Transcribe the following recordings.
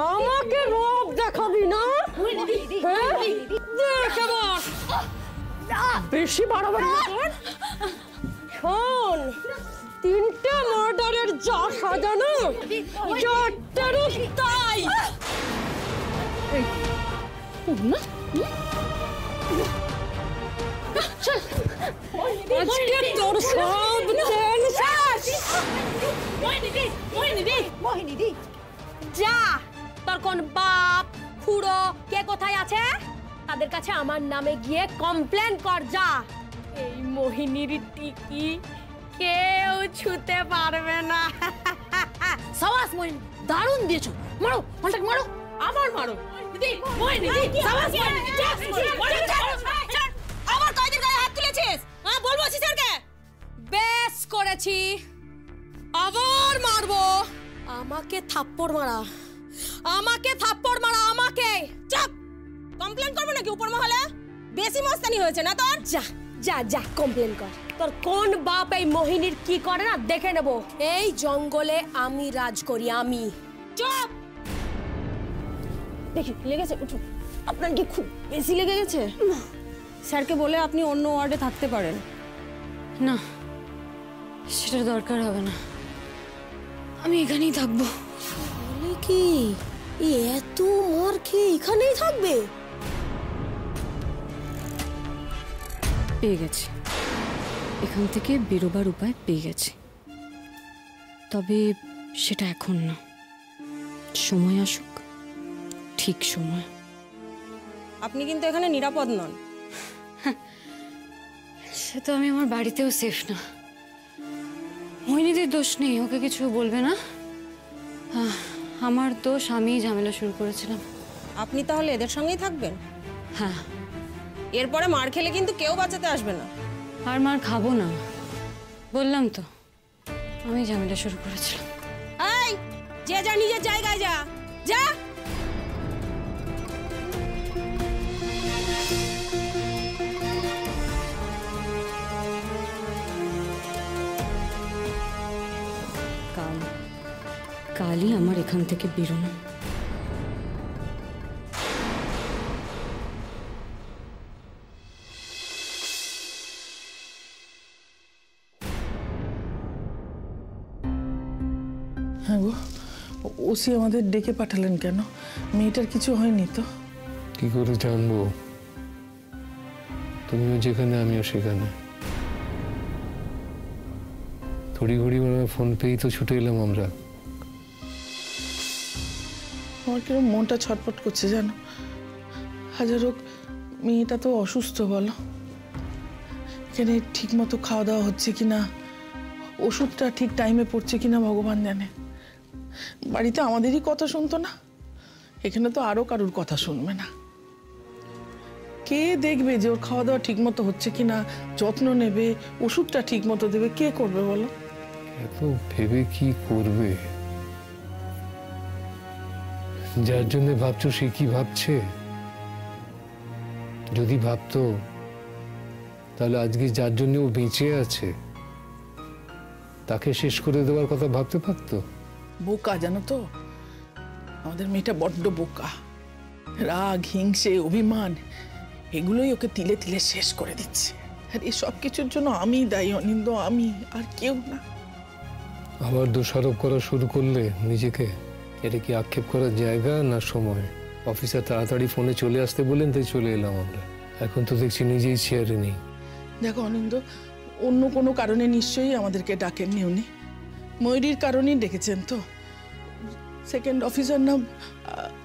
আমাকে রোগ দেখাবি না, বেশি বাড়াবাড়ি কর। শোন, 3টে মার্ডারের যা সাজানো, চারটেরও তাই। আজকে তোর সব যা, তোর কোন বাপ খুড়ো কে কোথায় আছে তাদের কাছে আমার নামে গিয়ে কমপ্লেন কর যা। এই মোহিনীর টিকি কেউ ছুতে পারবে না। সাবাস মোহিনী, দারুণ দিয়েছো। মারো কন্টাক্ট, মারো আবার মারো। দিদি মোহিনী, সাবাস মোহিনী। আবার কয়দিন গায়ে হাত তুলেছিস? হ্যাঁ বলবো স্যারকে। বেশ করেছি, আবার মারবো। আমাকে থাপ্পড় মারা, আমাকে থাপ্পড় মারা, আমাকে। চুপ, কমপ্লেন করবো নাকি উপর মহলে? বেশি মস্তানি হয়েছে না তোর? যা যা যা কমপ্লেন কর। তোর কোন বাপ এই মোহিনীর কি করে না দেখে নেব। এই জঙ্গলে আমি রাজ করি, আমি। চুপ। দেখি লেগেছে, উঠুন। আপনার কি খুব বেশি লেগে গেছে? স্যারকে বলে আপনি অন্য ওয়ার্ডে থাকতে পারেন। না, সেটার দরকার হবে না, আমি এখানেই থাকবো। বলে কি এত মার খেয়ে এখানেই থাকবে? পেয়ে গেছি, এখান থেকে বেরোবার উপায় পেয়ে গেছি। তবে সেটা এখন না, সময় আসুক, ঠিক সময়। আপনি কিন্তু এখানে নিরাপদ নন। সে তো আমি আমার বাড়িতেও সেফ না। মোহিনীদের দোষ নেই, ওকে কিছু বলবে না। আমার দোষ, আমিই ঝামেলা শুরু করেছিলাম। আপনি তাহলে এদের সঙ্গেই থাকবেন? হ্যাঁ। এরপরে মার খেলে কিন্তু কেউ বাঁচাতে আসবে না। আর মার খাবো না, বললাম তো, আমি ঝামেলা শুরু করেছিলাম। এই, যে যা নিজের জায়গায় যা, যা। কালই আমার এখান থেকে বেরোনো। হ্যাঁ গো, ওসি আমাদের ডেকে পাঠালেন কেন? মেয়েটার কিছু হয়নি তো? কি করে জানবো? তুমিও যেখানে আমিও সেখানে। তড়িঘড়ি ফোন পেয়েই তো ছুটে এলাম আমরা। আমার কিরকম মনটা ছটফট করছে জানো। হাজার হোক মেয়েটা তো অসুস্থ, বলো। এখানে ঠিক মতো খাওয়া দাওয়া হচ্ছে কিনা, ওষুধটা ঠিক টাইমে পড়ছে কিনা ভগবান জানে। বাড়িতে আমাদেরই কথা শুনতো না, এখানে তো আরো কারুর কথা শুনবে না। কে দেখবে যে ওর খাওয়া দাওয়া ঠিক মতো হচ্ছে কিনা, যত্ন নেবে, ওষুধটা ঠিক মতো দেবে? কে করবে বলো? এত ভেবে কি করবে? যার জন্য ভাবছো সে কি ভাবছে? যদি ভাবতো তাহলে আজকে যার জন্য ও বেঁচে আছে তাকে শেষ করে দেওয়ার কথা ভাবতে পারতো। বোকা জানো তো, আমাদের মেয়েটা বড্ড বোকা। রাগ, হিংসে, অভিমান এগুলোই ওকে তিলে তিলে শেষ করে দিচ্ছে। আর এই সব কিছুর জন্য আমি দায়ী অনিন্দ, আমি, আর কেউ না। আবার দোষারোপ করা শুরু করলে নিজেকে, এটা কি আক্ষেপ করার জায়গা না সময়? অফিসার তাড়াতাড়ি ফোনে চলে আসতে বললেন, তাই চলে এলাম আমরা। এখন তো দেখছি নিজেই চেয়ারে নেই। দেখো অনিন্দ, অন্য কোনো কারণে নিশ্চয়ই আমাদেরকে ডাকেননি উনি। ময়ূরীর কারণেই ডেকেছেন তো। সেকেন্ড অফিসার না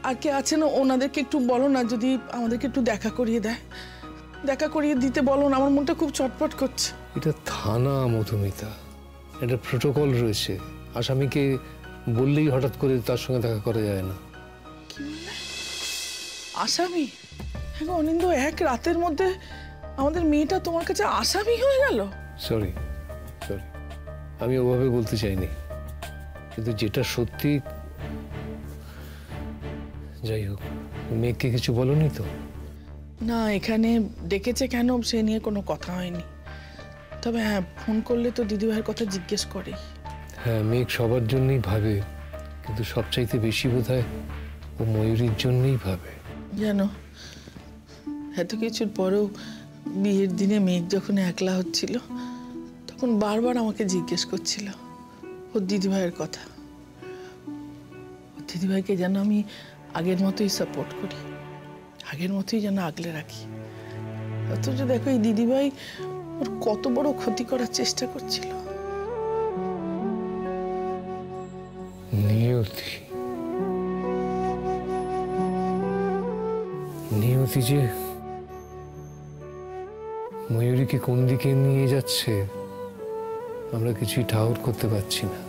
আর কে আছেন, ওনাদেরকে একটু বলো না যদি আমাদেরকে একটু দেখা করিয়ে দেয়। দেখা করিয়ে দিতে বলো না, আমার মনটা খুব চটপট করছে। এটা থানা মধুমিতা, এটা প্রোটোকল রয়েছে। আসামিকে বললেই হঠাৎ করে তার সঙ্গে দেখা করা যায় না। কি বললে? আসামি? হ্যাঁ অনিন্দ, এক রাতের মধ্যে আমাদের মেয়েটা তোমার কাছে আসামি হয়ে গেল? সরি, আমি ওভাবে বলতে চাইনি, কিন্তু যেটা সত্যি। যাই হোক, মেয়েকে কিছু বলনি তো? না, এখানে ডেকেছে কেন সে নিয়ে কোনো কথা হয়নি। তবে হ্যাঁ, ফোন করলে তো দিদিভাইয়ের কথা জিজ্ঞেস করে। হ্যাঁ, মেঘ সবার জন্যই ভাবে, কিন্তু সবচাইতে বেশি বোধহয় ও ময়ূরীর জন্যই ভাবে। জানো, এত কিছুর পরেও বিয়ের দিনে মেঘ যখন একলা হচ্ছিল তখন বারবার আমাকে জিজ্ঞেস করছিল ওর দিদিভাইয়ের কথা। ওর দিদিভাইকে যেন আমি আগের মতোই সাপোর্ট করি, আগের মতোই যেন আগলে রাখি। অথচ দেখো এই দিদিভাই ওর কত বড় ক্ষতি করার চেষ্টা করছিল। নিয়তি, নিয়তি যে ময়ূরীকে কোন দিকে নিয়ে যাচ্ছে আমরা কিছুই ঠাউর করতে পারছি না,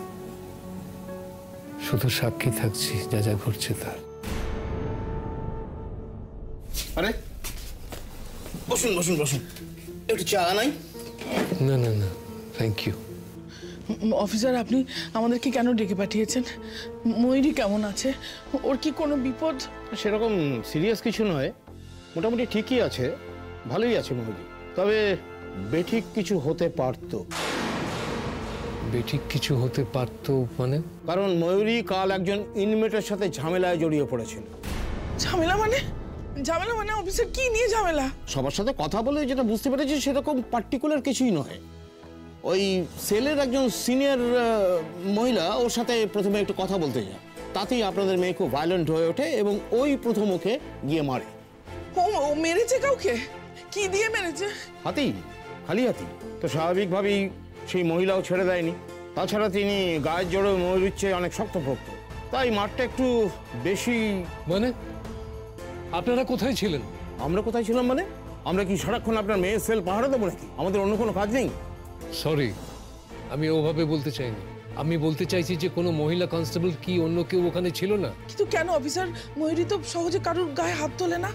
শুধু সাক্ষী থাকছি যা যা ঘটছে তার। আরে বসুন বসুন বসুন, একটু চা নাই? না না না, থ্যাংক ইউ। অফিসার, আপনি আমাদেরকে কেন ডেকে পাঠিয়েছেন? ময়ূরী কেমন আছে? ওর কি কোনো বিপদ? সেরকম সিরিয়াস কিছু নয়, মোটামুটি ঠিকই আছে, ভালোই আছে মহিলা। তবে বেঠিক কিছু হতে পারতো। বেঠিক কিছু হতে পারতো মানে? কারণ ময়ূরী কাল একজন ইনমেটের সাথে ঝামেলায় জড়িয়ে পড়েছিল। ঝামেলা মানে? ঝামেলা মানে অফিসার কি নিয়ে ঝামেলা? সবার সাথে কথা বলে যেটা বুঝতে পেরেছি সেরকম পার্টিকুলার কিছুই নয়। ওই সেলের একজন সিনিয়র মহিলা ওর সাথে প্রথমে একটু কথা বলতে যায়, তাতেই আপনাদের মেয়ে খুব ভায়োলেন্ট হয়ে ওঠে এবং ওই প্রথম ওকে গিয়ে মারে। ও মেরেছে কাউকে? কি দিয়ে মেরেছে? হাতি, খালি হাতি। তো স্বাভাবিকভাবেই সেই মহিলাও ছেড়ে দেয়নি। তাছাড়া তিনি গায়ের জোরে ময়ূরীর চেয়ে অনেক শক্তপোক্ত, তাই মারটা একটু বেশি। মানে আপনারা কোথায় ছিলেন? আমরা কোথায় ছিলাম মানে? আমরা কি সারাক্ষণ আপনার মেয়ের সেল পাহারা দেবো নাকি? আমাদের অন্য কোনো কাজ নেই? সরি, আমি ওভাবে বলতে চাইনি। আমি বলতে চাইছি যে কোনো মহিলা কনস্টেবল কি অন্য কেউ ওখানে ছিল না? কিন্তু কেন অফিসার? ময়ূরী তো সহজে কারোর গায়ে হাত তোলে না,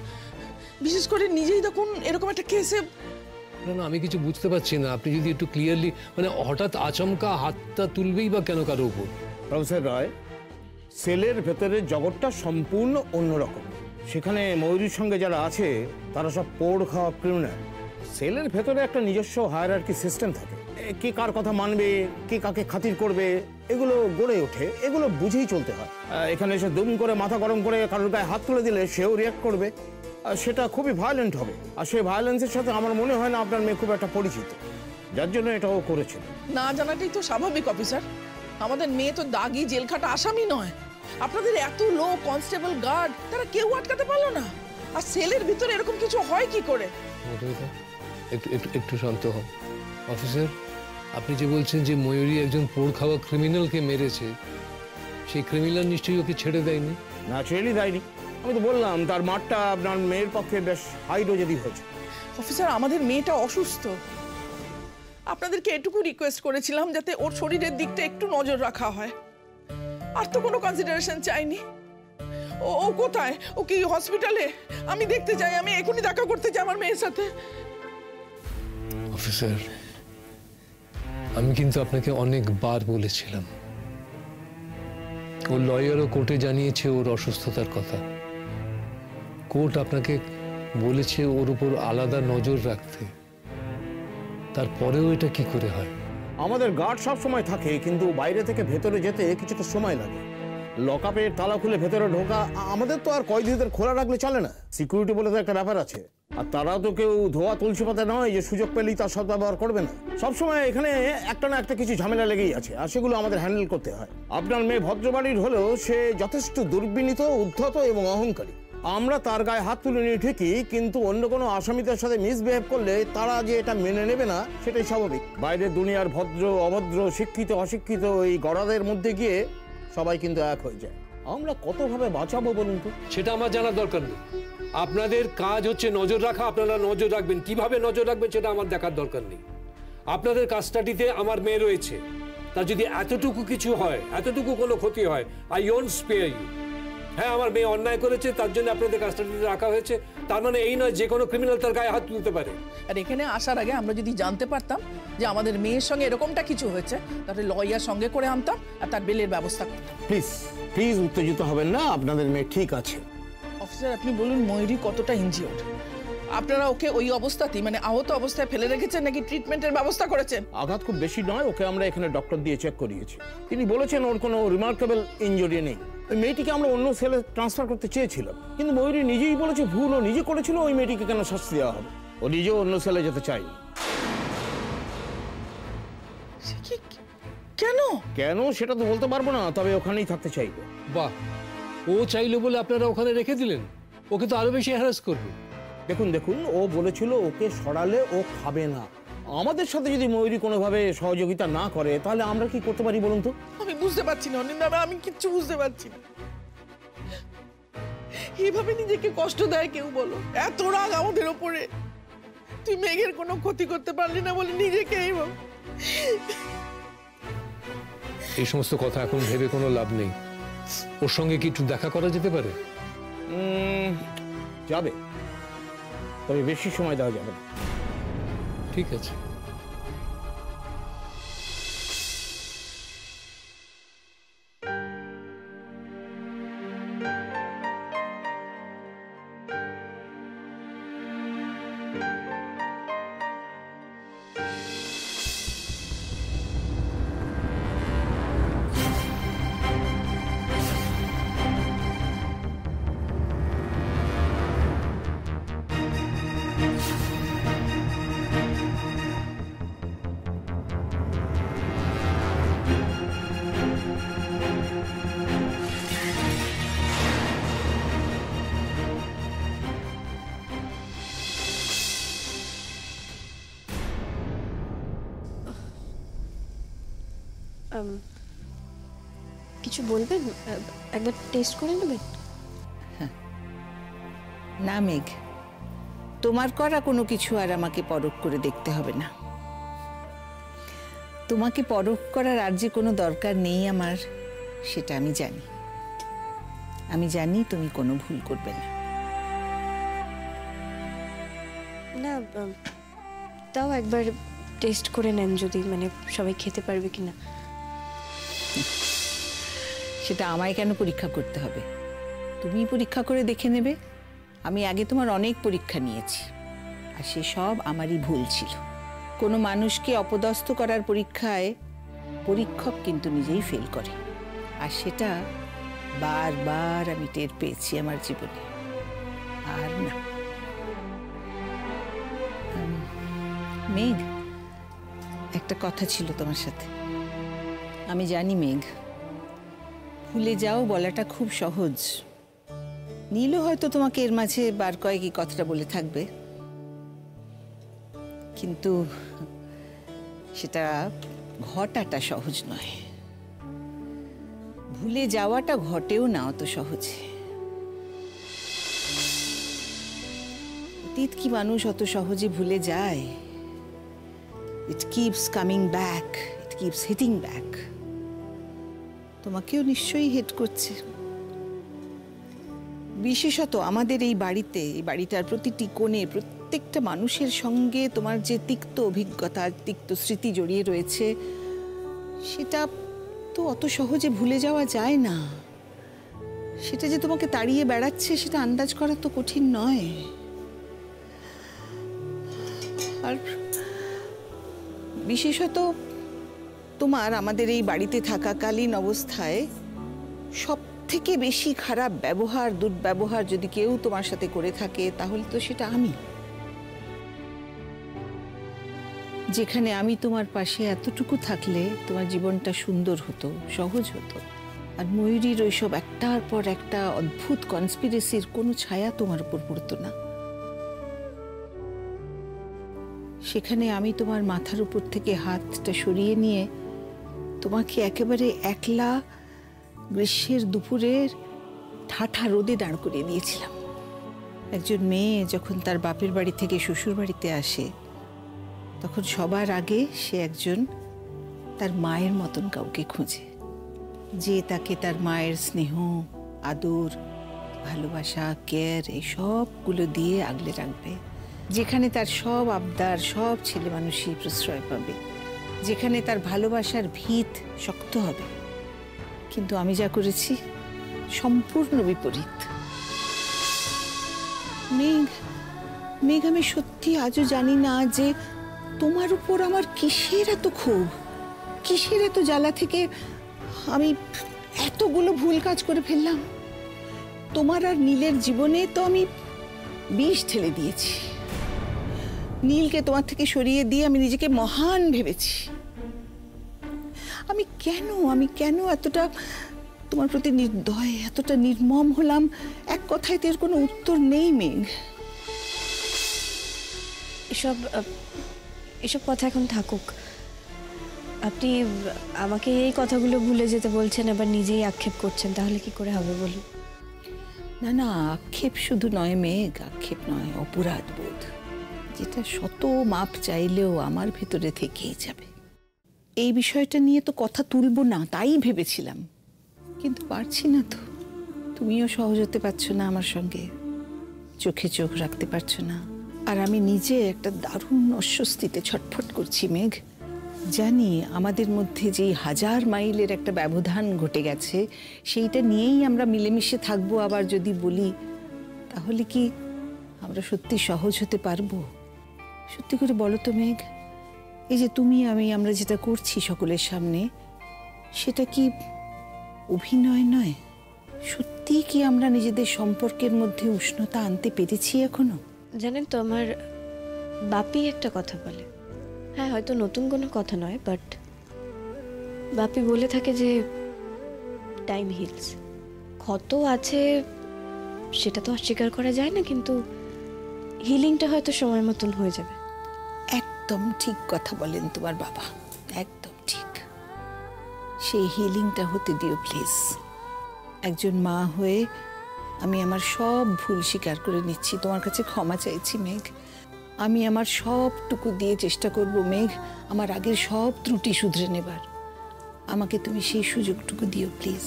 বিশেষ করে নিজেই দেখুন এরকম একটা কেসে। না না, আমি কিছু বুঝতে পারছি না। আপনি যদি একটু ক্লিয়ারলি, মানে হঠাৎ আচমকা হাতটা তুলবেই বা কেন কারো উপর? প্রফেসর রায়, সেলের ভেতরের জগৎটা সম্পূর্ণ অন্যরকম। সেখানে ময়ূরীর সঙ্গে যারা আছে তারা সব পোড় খাওয়া ক্রিমিনাল। সেলের ভেতরে একটা নিজস্ব হায়ারার্কি সিস্টেম থাকে, কে কার কথা মানবে, কে কাকে খাতির করবে, এগুলো গড়ে ওঠে, এগুলো বুঝেই চলতে হয়। এখানে এসে দুম করে মাথা গরম করে কারোর গায়ে হাত তুলে দিলে সেও রিয়াক্ট করবে, সেটা খুবই ভায়োলেন্ট হবে। আর সেই ভায়োলেন্সের সাথে আমার মনে হয় না আপনার মেয়ে খুব একটা পরিচিত, যার জন্য এটাও করেছিল। না জানাটাই তো স্বাভাবিক অফিসার। আমাদের মেয়ে তো দাগি জেলখাটা আসামি নয়। আপনাদের এত লোক, কনস্টেবল, গার্ড, তারা কেউ আটকাতে পারলো না। আর সেলের ভিতরে এরকম কিছু হয় কি করে? একটু একটু একটু শান্ত হন অফিসার। আপনি যে বলছেন যে ময়ূরী একজন পোড় খাওয়া ক্রিমিনালকে মেরেছে, সেই ক্রিমিনাল নিশ্চয়ই ওকে ছেড়ে দেয়নি? ন্যাচারালি দেয়নি। আমি তো বললাম তার মারটা আপনার মেয়ের পক্ষে বেশ হাই ডোজেরই হয়েছে। অফিসার, আমাদের মেয়েটা অসুস্থ। আপনাদেরকে এটুকু রিকোয়েস্ট করেছিলাম যাতে ওর শরীরের দিকটা একটু নজর রাখা হয়, আর তো কোনো কনসিডারেশন চাইনি। ও কোথায়? ও কি হসপিটালে? আমি দেখতে চাই, আমি এখনই দেখা করতে চাই আমার মেয়ের সাথে। অফিসার, আমি কিন্তু আপনাকে অনেকবার বলেছিলাম, ও লয়ারও কোর্টে জানিয়েছে ওর অসুস্থতার কথা। কোর্ট আপনাকে বলেছে ওর উপর আলাদা নজর রাখতে, তারপরেও এটা কি করে হয়? আমাদের গার্ড সব সময় থাকে, কিন্তু বাইরে থেকে ভেতরে যেতে কিছুটা সময় লাগে। লকআপের তালা খুলে ভেতরে ঢোকা, আমাদের তো আর কয়েদিদের খোলা রাখলে চলে না। সিকিউরিটি বলে তো একটা ব্যাপার আছে, আর তারাও তো কেউ ধোয়া তুলসী পাতা নয় যে সুযোগ পেলেই তার সদ্ব্যবহার করবে না। সবসময় এখানে একটা না একটা কিছু ঝামেলা লেগেই আছে, আর সেগুলো আমাদের হ্যান্ডেল করতে হয়। আপনার মেয়ে ভদ্রবাড়ির হলেও সে যথেষ্ট দুর্বিনীত, উদ্ধত এবং অহংকারী। আমরা তার গায়ে হাত তুলে নিই ঠিকই, কিন্তু অন্য কোনো আসামিদের সাথে মিসবিহেভ করলে তারা যে এটা মেনে নেবে না সেটাই স্বাভাবিক। বাইরের দুনিয়ার ভদ্র অভদ্র, শিক্ষিত অশিক্ষিত এই গড়াদের মধ্যে গিয়ে সবাই কিন্তু এক হয়ে যায়। আমরা কতভাবে বাঁচাবো বলুন তো? সেটা আমার জানার দরকার নেই। আপনাদের কাজ হচ্ছে নজর রাখা, আপনারা নজর রাখবেন। কিভাবে নজর রাখবেন সেটা আমার দেখার দরকার নেই। আপনাদের কাস্টাডিতে আমার মেয়ে রয়েছে, তার যদি এতটুকু কিছু হয়, এতটুকু কোনো ক্ষতি হয়, আই ওয়ন্ট স্পেয়ার ইউ। হ্যাঁ, আমার মেয়ে অন্যায় করেছে, তার জন্য আপনাদের কাস্টাডিতে রাখা হয়েছে, তার মানে এই নয় যে কোনো ক্রিমিনাল তার গায়ে হাত তুলতে পারে। আর এখানে আসার আগে আমরা যদি জানতে পারতাম যে আমাদের মেয়ের সঙ্গে এরকমটা কিছু হয়েছে, তাহলে লয়ার সঙ্গে করে আনতাম আর তার বেলের ব্যবস্থা করতাম। প্লিজ প্লিজ উত্তেজিত হবেন না, আপনাদের মেয়ে ঠিক আছে। অফিসার, আপনি বলুন ময়ূরী কতটা ইনজিওর্ড? আপনারা ওকে ওই অবস্থাতেই মানে আহত অবস্থায় ফেলে রেখেছেন নাকি ট্রিটমেন্টের ব্যবস্থা করেছেন? আঘাত খুব বেশি নয়, ওকে আমরা এখানে ডক্টর দিয়ে চেক করিয়েছি। তিনি বলেছেন ওর কোনো রিমার্কেবল ইনজুরি নেই। ওই মেয়েটিকে আমরা অন্য সেলে ট্রান্সফার করতে চেয়েছিলাম, কিন্তু ময়ূরী নিজেই বলেছে ভুল ও নিজে করেছিল, ওই মেয়েটিকে কেন শাস্তি দেওয়া হবে? ও নিজেও অন্য সেলে যেতে চাই। কেন কেন সেটা তো বলতে পারবো না, তবে ওখানেই থাকতে চাইবে। বাহ, ও চাইলো বলে আপনারা ওখানে রেখে দিলেন? ওকে তো আরো বেশি হ্যারাস করবে। দেখুন ও বলেছিল ওকে সরালে ও খাবে না। আমাদের সাথে যদি ময়ূরী কোনোভাবে সহযোগিতা না করে তাহলে আমরা কি করতে পারি বলুন তো? আমি বুঝতে পারছি না অনিন্দা, আমি কিচ্ছু বুঝতে পারছি না। এইভাবে নিজেকে কষ্ট দেয় কেউ বলো? এত রাগ আমাদের ওপরে, তুই মেঘের কোনো ক্ষতি করতে পারলি না বলে নিজেকে এইভাবে। এই সমস্ত কথা এখন ভেবে কোনো লাভ নেই। ওর সঙ্গে কি একটু দেখা করা যেতে পারে? যাবে, তবে বেশি সময় দেওয়া যাবে না। ঠিক আছে। কিছু বলবেন? একবার টেস্ট করে নেবেন। না মেঘ, তোমার করা কোনো কিছু আর আমাকে পরখ করে দেখতে হবে না। তোমাকে পরখ করার আর যে কোনো দরকার নেই আমার, সেটা আমি জানি। আমি জানি তুমি কোনো ভুল করবে না। না, তাও একবার টেস্ট করে নেন, যদি মানে সবাই খেতে পারবে কিনা। সেটা আমায় কেন পরীক্ষা করতে হবে? তুমি পরীক্ষা করে দেখে নেবে। আমি আগে তোমার অনেক পরীক্ষা নিয়েছি, আর সে সব আমারই ভুল ছিল। কোনো মানুষকে অপদস্থ করার পরীক্ষায় পরীক্ষক কিন্তু নিজেই ফেল করে, আর সেটা বারবার আমি টের পেয়েছি আমার জীবনে। আর না মেঘ, একটা কথা ছিল তোমার সাথে। আমি জানি মেঘ, ভুলে যাও বলাটা খুব সহজ। নীলও হয়তো তোমাকে এর মাঝে বার কয়েকই কথাটা বলে থাকবে, কিন্তু সেটা ঘটাটা সহজ নয়। ভুলে যাওয়াটা ঘটেও না অত সহজে। অতীত কি মানুষ অত সহজে ভুলে যায়? It keeps coming back, it keeps hitting back. তোমাকেও নিশ্চয়ই হেট করছে। বিশেষত আমাদের এই বাড়িতে, এই বাড়িটার প্রতিটি কোণে প্রত্যেকটা মানুষের সঙ্গে তোমার যে তিক্ত অভিজ্ঞতা, তিক্ত স্মৃতি জড়িয়ে রয়েছে, সেটা তো অত সহজে ভুলে যাওয়া যায় না। সেটা যে তোমাকে তাড়িয়ে বেড়াচ্ছে সেটা আন্দাজ করা তো কঠিন নয়। আর বিশেষত তোমার আমাদের এই বাড়িতে থাকাকালীন অবস্থায় সব থেকে বেশি খারাপ ব্যবহার, দুর্ব্যবহার যদি কেউ তোমার সাথে করে থাকে তাহলে তো সেটা আমি। যেখানে আমি তোমার পাশে এতটুকু থাকলে তোমার জীবনটা সুন্দর হতো, সহজ হতো। আর ময়ূরীর ওইসব একটার পর একটা অদ্ভুত কনস্পিরেসির কোনো ছায়া তোমার উপর পড়তো না। সেখানে আমি তোমার মাথার উপর থেকে হাতটা সরিয়ে নিয়ে তোমাকে একেবারে একলা গ্রীষ্মের দুপুরের ঠাঠা রোদে দাঁড় করিয়ে দিয়েছিলাম। একজন মেয়ে যখন তার বাপের বাড়ি থেকে শ্বশুর বাড়িতে আসে, তখন সবার আগে সে একজন তার মায়ের মতন কাউকে খোঁজে, যে তাকে তার মায়ের স্নেহ, আদর, ভালোবাসা, কেয়ার এই সবগুলো দিয়ে আগলে রাখবে। যেখানে তার সব আবদার, সব ছেলে মানুষই প্রশ্রয় পাবে, যেখানে তার ভালোবাসার ভিত শক্ত হবে। কিন্তু আমি যা করেছি সম্পূর্ণ বিপরীত। মেঘ, মেঘ, আমি সত্যি আজও জানি না যে তোমার উপর আমার কিসের এত ক্ষোভ, কিসের এত জ্বালা থেকে আমি এতগুলো ভুল কাজ করে ফেললাম। তোমার আর নীলের জীবনে তো আমি বিষ ঠেলে দিয়েছি। নীলকে তোমার থেকে সরিয়ে দিয়ে আমি নিজেকে মহান ভেবেছি। আমি কেন এতটা তোমার প্রতি নির্দয়, এতটা নির্মম হলাম? এক কথায় এর কোনো উত্তর নেই মেঘ। এসব কথা এখন থাকুক। আপনি আমাকে এই কথাগুলো ভুলে যেতে বলছেন, আবার নিজেই আক্ষেপ করছেন, তাহলে কি করে হবে বলুন? না না, আক্ষেপ শুধু নয় মেঘ, আক্ষেপ নয়, অপরাধ বোধ, যেটা শত মাপ চাইলেও আমার ভেতরে থেকেই যাবে। এই বিষয়টা নিয়ে তো কথা তুলবো না তাই ভেবেছিলাম, কিন্তু পারছি না তো। তুমিও সহজ হতে পারছো না আমার সঙ্গে, চোখে চোখ রাখতে পারছো না। আর আমি নিজে একটা দারুণ অস্বস্তিতে ছটফট করছি মেঘ। জানি আমাদের মধ্যে যে 1000 মাইলের একটা ব্যবধান ঘটে গেছে, সেইটা নিয়েই আমরা মিলেমিশে থাকবো। আবার যদি বলি, তাহলে কি আমরা সত্যি সহজ হতে পারবো? সত্যি করে বলো তো মেঘ, এই যে তুমি আমরা যেটা করছি সকলের সামনে, সেটা কি অভিনয় নয়? সত্যি কি আমরা নিজেদের সম্পর্কের মধ্যে উষ্ণতা আনতে পেরেছি এখনো? জানেন তো, আমার বাপি একটা কথা বলে, হ্যাঁ হয়তো নতুন কোনো কথা নয়, বাট বাপি বলে থাকে যে টাইম হিলস। ক্ষত আছে সেটা তো অস্বীকার করা যায় না, কিন্তু হিলিংটা হয়তো সময় মতন হয়ে যাবে। একদম ঠিক কথা বলেন তোমার বাবা, একদম ঠিক। সেই হিলিংটা হতে দিও প্লিজ। একজন মা হয়ে আমি আমার সব ভুল স্বীকার করে নিচ্ছি, তোমার কাছে ক্ষমা চাইছি মেঘ। আমি আমার সবটুকু দিয়ে চেষ্টা করব মেঘ, আমার আগের সব ত্রুটি শুধরে নেবার। আমাকে তুমি সেই সুযোগটুকু দিও প্লিজ।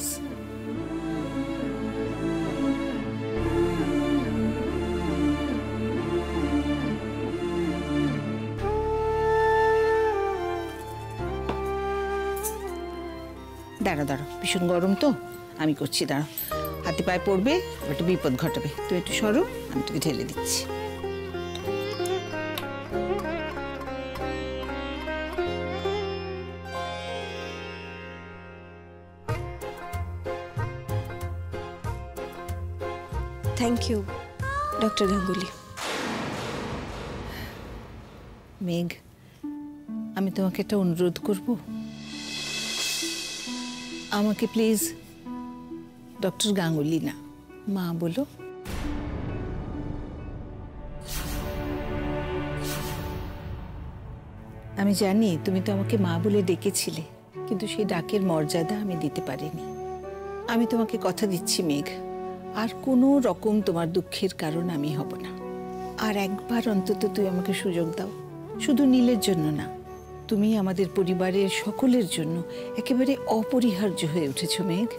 দাঁড়া দাঁড়া, ভীষণ গরম তো, আমি করছি, দাঁড়া। হাতে পায়ে পড়বে, একটা বিপদ ঘটাবে। তুই একটু সরো, আমি তোকে ঢেলে দিচ্ছি। Thank you doctor Ganguly. মেঘ, আমি তোমাকে একটা অনুরোধ করব, আমাকে প্লিজ ডক্টর গাঙ্গুলি না, মা বলো। আমি জানি তুমি তো আমাকে মা বলে ডেকেছিলে, কিন্তু সেই ডাকের মর্যাদা আমি দিতে পারিনি। আমি তোমাকে কথা দিচ্ছি মেঘ, আর কোনো রকম তোমার দুঃখের কারণ আমি হব না। আর একবার অন্তত তুই আমাকে সুযোগ দাও, শুধু নীলের জন্য না, তুমি আমাদের পরিবারের সকলের জন্য একেবারে অপরিহার্য হয়ে উঠেছো মেঘ।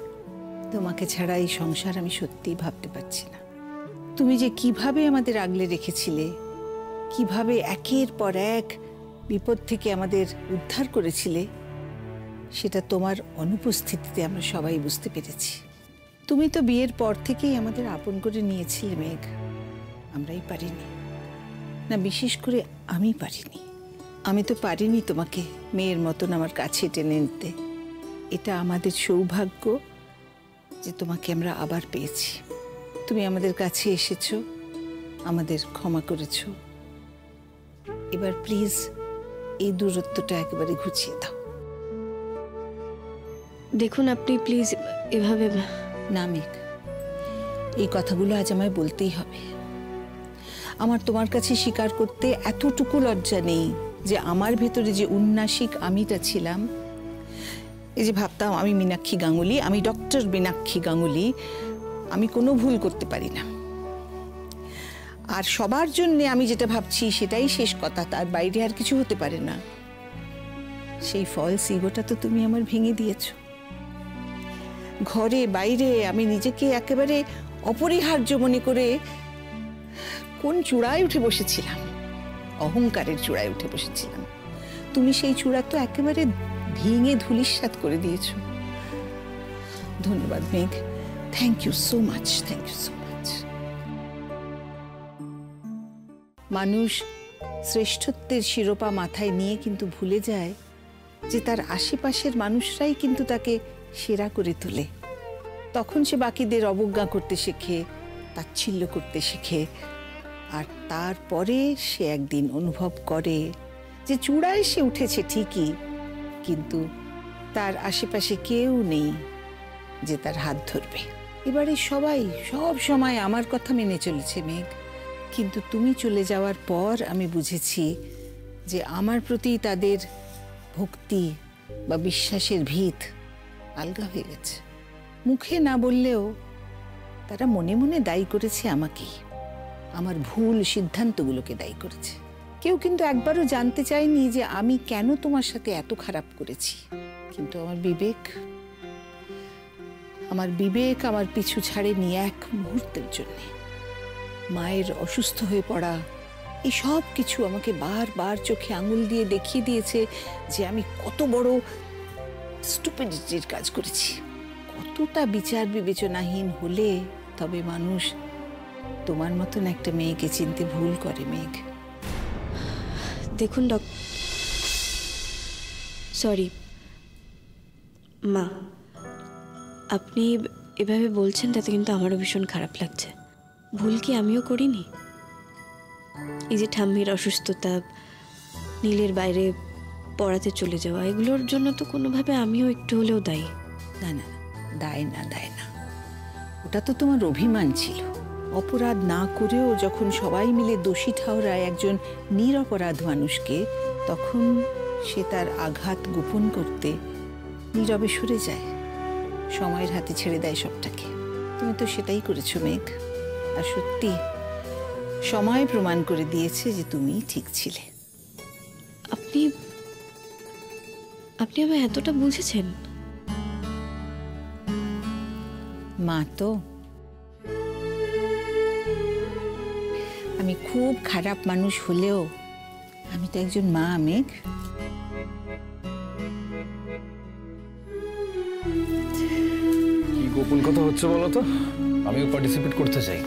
তোমাকে ছাড়া এই সংসার আমি সত্যিই ভাবতে পারছি না। তুমি যে কিভাবে আমাদের আগলে রেখেছিলে, কিভাবে একের পর এক বিপদ থেকে আমাদের উদ্ধার করেছিলে, সেটা তোমার অনুপস্থিতিতে আমরা সবাই বুঝতে পেরেছি। তুমি তো বিয়ের পর থেকেই আমাদের আপন করে নিয়েছিলে মেঘ, আমরাই পারিনি না, বিশেষ করে আমি পারিনি। আমি তো পারিনি তোমাকে মেয়ের মতন আমার কাছে টেনে নিতে। এটা আমাদের সৌভাগ্য যে তোমাকে আমরা আবার পেয়েছি। তুমি আমাদের কাছে এসেছো, আমাদের ক্ষমা করেছো। এবার প্লিজ এই দূরত্বটা একেবারে ঘুচিয়ে দাও। দেখুন আপনি প্লিজ এভাবে না মেঘ, এই কথাগুলো আজ আমায় বলতেই হবে। আমার তোমার কাছে স্বীকার করতে এতটুকু লজ্জা নেই যে আমার ভেতরে যে উন্নাসিক আমিটা ছিলাম, এই যে ভাবতাম আমি মীনাক্ষী গাঙ্গুলি, আমি ডক্টর মীনাক্ষী গাঙ্গুলি, আমি কোনো ভুল করতে পারি না। আর সবার জন্য আমি যেটা ভাবছি সেটাই শেষ কথা, তার বাইরে আর কিছু হতে পারে না। সেই ফলস ইগোটা তো তুমি আমার ভেঙে দিয়েছো। ঘরে বাইরে আমি নিজেকে একেবারে অপরিহার্য মনে করে কোন চূড়ায় উঠে বসেছিলাম, অহংকারের চূড়ায় উঠে বসেছিলাম। তুমি সেই চূড়া তো একেবারে ভেঙে ধূলিসাৎ করে দিয়েছো। ধন্যবাদ মেঘ, thank you so much, thank you so much. মানুষ শ্রেষ্ঠত্বের শিরোপা মাথায় নিয়ে কিন্তু ভুলে যায় যে তার আশেপাশের মানুষরাই কিন্তু তাকে সেরা করে তোলে। তখন সে বাকিদের অবজ্ঞা করতে শেখে, তাচ্ছিল্য করতে শেখে, আর তারপরে সে একদিন অনুভব করে যে চূড়ায় সে উঠেছে ঠিকই, কিন্তু তার আশেপাশে কেউ নেই যে তার হাত ধরবে। এবারে সবাই সব সময় আমার কথা মেনে চলেছে মেঘ, কিন্তু তুমি চলে যাওয়ার পর আমি বুঝেছি যে আমার প্রতি তাদের ভক্তি বা বিশ্বাসের ভিত আলগা হয়ে গেছে। মুখে না বললেও তারা মনে মনে দায়ী করেছে আমাকেই, আমার ভুল সিদ্ধান্তগুলোকে দায়ী করেছে। কেউ কিন্তু একবারও জানতে চায়নি যে আমি কেন তোমার সাথে এত খারাপ করেছি, কিন্তু আমার বিবেক আমার পিছু ছাড়েনি এক মুহূর্তের জন্য। মায়ের অসুস্থ হয়ে পড়া, এই সব কিছু আমাকে বারবার চোখে আঙুল দিয়ে দেখিয়ে দিয়েছে যে আমি কত বড় স্টুপিডিটির কাজ করেছি। কতটা বিচার বিবেচনাহীন হলে তবে মানুষ তোমার মতন একটা মেয়েকে চিনতে ভুল করে মেঘ। দেখুন সরি মা, আপনি এভাবে বলছেন তাতে কিন্তু আমারও ভীষণ খারাপ লাগছে। ভুল কি আমিও করিনি? এই যে ঠাম্মির অসুস্থতা, নীলের বাইরে পড়াতে চলে যাওয়া, এগুলোর জন্য তো কোনোভাবে আমিও একটু হলেও দায়ী। না না, দায় না, ওটা তো তোমার অভিমান ছিল। অপরাধ না করেও যখন সবাই মিলে দোষী ঠাওরায় একজন নিরপরাধ মানুষকে, তখন সে তার আঘাত গোপন করতে নীরবে সরে যায়, সময়ের হাতে ছেড়ে দেয় সবটাকে। তুমি তো সেটাই করেছো মেঘ, আর সত্যি সময় প্রমাণ করে দিয়েছে যে তুমি ঠিক ছিলে। আপনি আমায় এতটা বুঝেছেন? মা তো, আমি খুব খারাপ মানুষ হলেও আমি তো একজন মা মেঘ। কি গোপন কথা হচ্ছে বলো তো? আমিও পার্টিসিপেট করতে চাই।